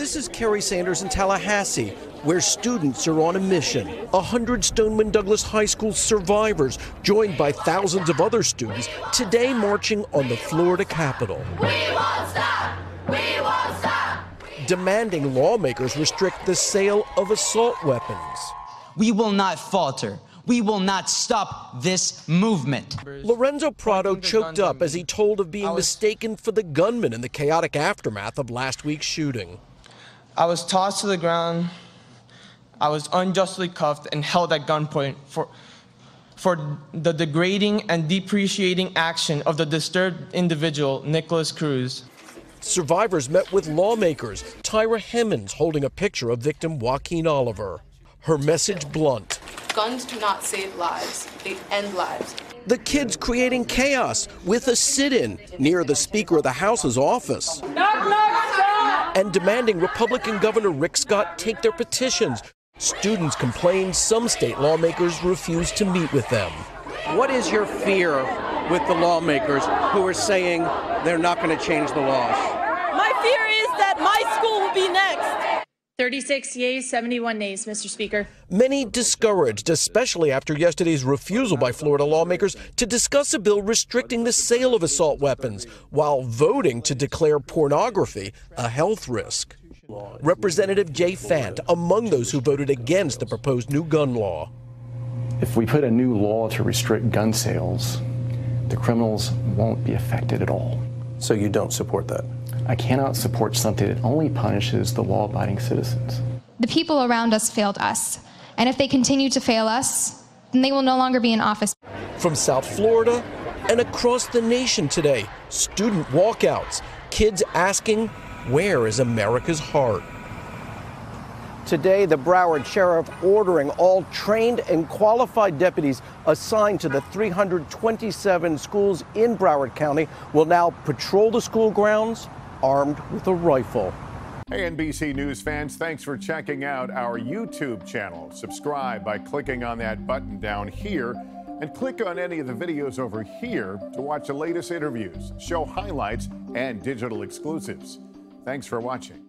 This is Kerry Sanders in Tallahassee, where students are on a mission. 100 Stoneman Douglas High School survivors, joined by thousands of other students, today marching on the Florida Capitol. We won't stop! We won't stop! Demanding lawmakers restrict the sale of assault weapons. We will not falter. We will not stop this movement. Lorenzo Prado choked up as he told of being mistaken for the gunman in the chaotic aftermath of last week's shooting. I was tossed to the ground. I was unjustly cuffed and held at gunpoint for the degrading and depreciating action of the disturbed individual, Nicholas Cruz. Survivors met with lawmakers, Tyra Hemmons holding a picture of victim Joaquin Oliver. Her message blunt. Guns do not save lives, they end lives. The kids creating chaos with a sit-in near the Speaker of the House's office. Knock, knock, stop! And demanding Republican Governor Rick Scott take their petitions. Students complained some state lawmakers refused to meet with them. What is your fear with the lawmakers who are saying they're not going to change the laws? My fear is that my school will be next. 36 yeas, 71 nays, Mr. Speaker. Many discouraged, especially after yesterday's refusal by Florida lawmakers to discuss a bill restricting the sale of assault weapons while voting to declare pornography a health risk. Representative Jay Fant among those who voted against the proposed new gun law. If we put a new law to restrict gun sales, the criminals won't be affected at all. So you don't support that? I cannot support something that only punishes the law-abiding citizens. The people around us failed us, and if they continue to fail us, then they will no longer be in office. From South Florida and across the nation today, student walkouts, kids asking, where is America's heart? Today, the Broward Sheriff ordering all trained and qualified deputies assigned to the 327 schools in Broward County will now patrol the school grounds armed with a rifle. Hey, NBC News fans, thanks for checking out our YouTube channel. Subscribe by clicking on that button down here and click on any of the videos over here to watch the latest interviews, show highlights, and digital exclusives. Thanks for watching.